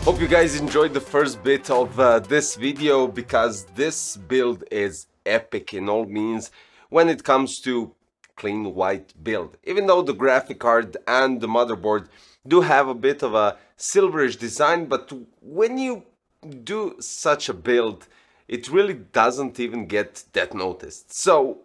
Hope you guys enjoyed the first bit of this video, because this build is epic in all means when it comes to clean white build. Even though the graphic card and the motherboard do have a bit of a silverish design, but when you do such a build, it really doesn't even get that noticed. So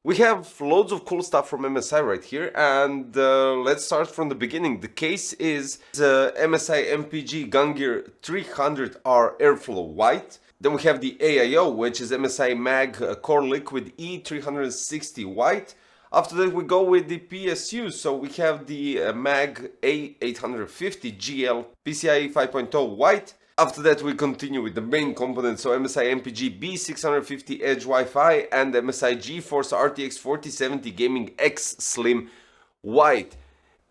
we have loads of cool stuff from MSI right here, and let's start from the beginning. The case is MSI MPG GUNGNIR 300R Airflow White. Then we have the AIO, which is MSI MAG CORELIQUID E360 White. After that we go with the PSU, so we have the MAG A850 GL PCIe 5.0 White. After that we continue with the main components, so MSI MPG B650 Edge Wi-Fi and MSI GeForce RTX 4070 Gaming X Slim White.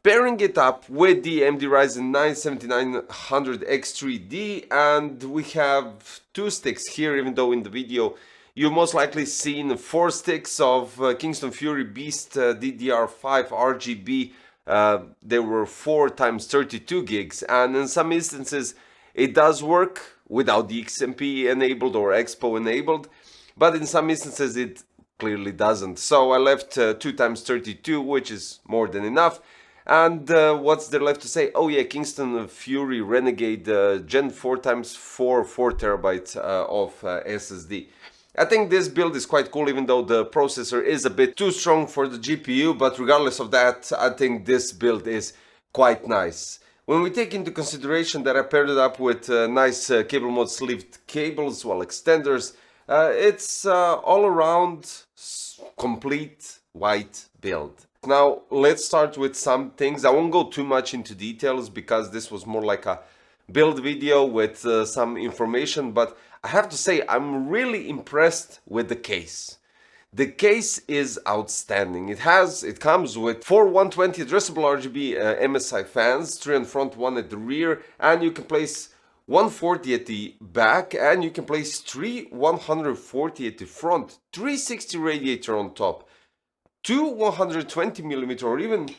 Pairing it up with the AMD Ryzen 9 7900X3D, and we have two sticks here, even though in the video you've most likely seen 4 sticks of Kingston Fury Beast DDR5 RGB. They were 4 times 32 gigs, and in some instances it does work without the XMP enabled or Expo enabled, but in some instances it clearly doesn't. So I left 2 times 32, which is more than enough. And what's there left to say? Oh yeah, Kingston Fury Renegade Gen 4 times 4 4TB of SSD. I think this build is quite cool, even though the processor is a bit too strong for the GPU, but regardless of that, I think this build is quite nice. When we take into consideration that I paired it up with nice cable mod sleeved cables, well, extenders, it's all around complete white build. Now let's start with some things. I won't go too much into details because this was more like a build video with some information, but I have to say I'm really impressed with the case. The case is outstanding. It comes with 4 120 addressable RGB MSI fans, 3 in front, 1 at the rear, and you can place 140 at the back, and you can place 3 140 at the front, 360 radiator on top, 2 120mm or even,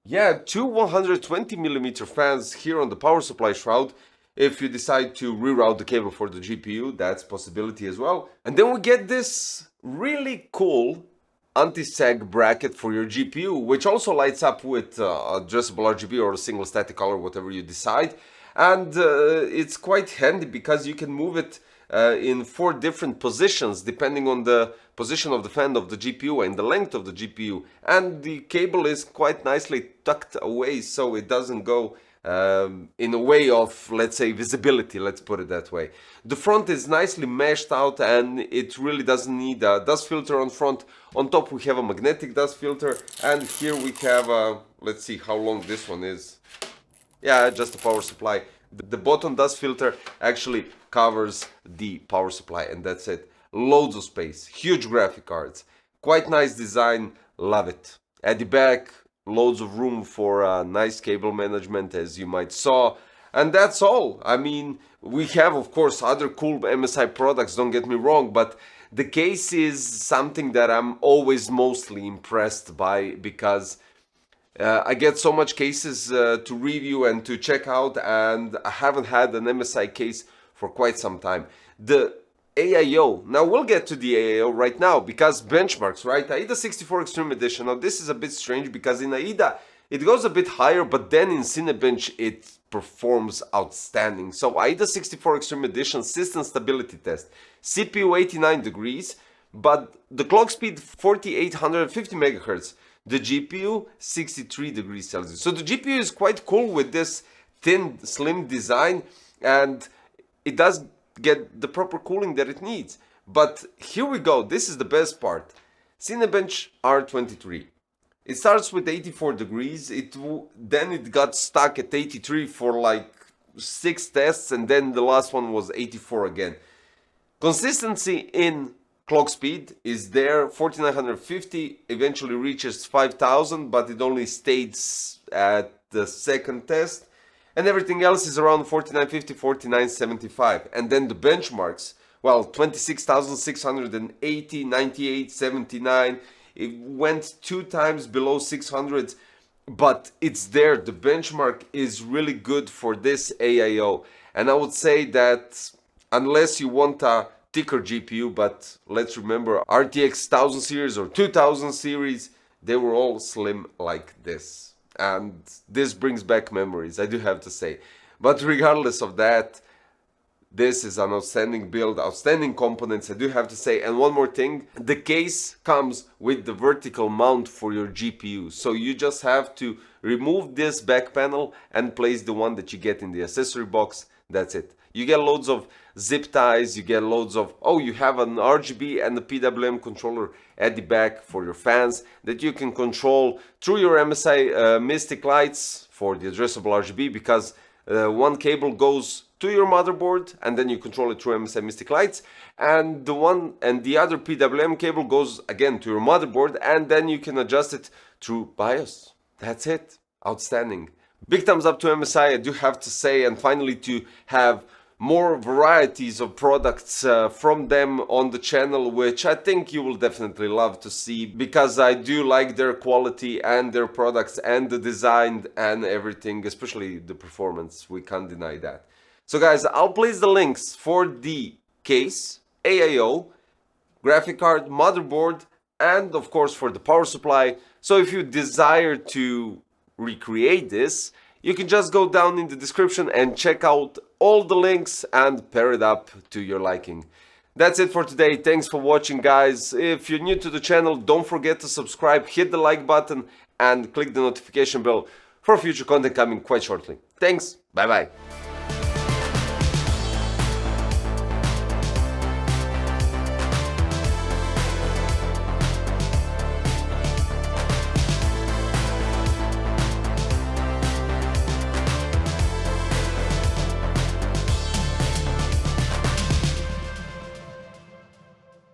yeah, 2 120mm fans here on the power supply shroud. If you decide to reroute the cable for the GPU, that's a possibility as well. And then we get this really cool anti-sag bracket for your GPU, which also lights up with addressable RGB or a single static color, whatever you decide. And it's quite handy because you can move it in 4 different positions depending on the position of the fan of the GPU and the length of the GPU. And the cable is quite nicely tucked away, so it doesn't go in a way of, let's say, visibility, let's put it that way. The front is nicely meshed out, and it really doesn't need a dust filter on front. On top we have a magnetic dust filter, and here we have a, let's see how long this one is. Yeah, just a power supply. The bottom dust filter actually covers the power supply, and that's it. Loads of space, huge graphic cards, quite nice design, love it. At the back, loads of room for nice cable management, as you might saw, and that's all. I mean, we have of course other cool MSI products, don't get me wrong, but the case is something that I'm always mostly impressed by, because I get so much cases to review and to check out, and I haven't had an MSI case for quite some time. The AIO, now we'll get to the AIO right now, because benchmarks, right? AIDA 64 Extreme Edition. Now this is a bit strange because in AIDA it goes a bit higher, but then in Cinebench it performs outstanding. So AIDA 64 Extreme Edition system stability test, CPU 89 degrees, but the clock speed 4850 megahertz, the GPU 63 degrees Celsius. So the GPU is quite cool with this thin, slim design, and it does get the proper cooling that it needs. But here we go, this is the best part. Cinebench R23. It starts with 84 degrees, then it got stuck at 83 for like 6 tests, and then the last one was 84 again. Consistency in clock speed is there, 4950, eventually reaches 5000, but it only stayed at the second test. And everything else is around 4950, 4975. And then the benchmarks, well, 26,680, 98, 79. It went 2 times below 600 but it's there. The benchmark is really good for this AIO, and I would say that unless you want a thicker GPU, but let's remember RTX 1000 series or 2000 series, they were all slim like this, and this brings back memories, I do have to say. But regardless of that, this is an outstanding build, outstanding components, I do have to say. And one more thing, the case comes with the vertical mount for your GPU. So you just have to remove this back panel and place the one that you get in the accessory box. That's it. You get loads of zip ties, you get loads of, oh, you have an RGB and a PWM controller at the back for your fans that you can control through your MSI Mystic lights for the addressable RGB, because one cable goes to your motherboard and then you control it through MSI Mystic lights, and the other PWM cable goes again to your motherboard, and then you can adjust it through BIOS. That's it. Outstanding. Big thumbs up to MSI, I do have to say, and finally to have more varieties of products from them on the channel, which I think you will definitely love to see, because I do like their quality and their products and the design and everything, especially the performance. We can't deny that. So guys, I'll place the links for the case, AIO, graphic card, motherboard, and of course for the power supply. So if you desire to recreate this, you can just go down in the description and check out all the links and pair it up to your liking. That's it for today. Thanks for watching, guys. If you're new to the channel, don't forget to subscribe, hit the like button and click the notification bell for future content coming quite shortly. Thanks. Bye bye.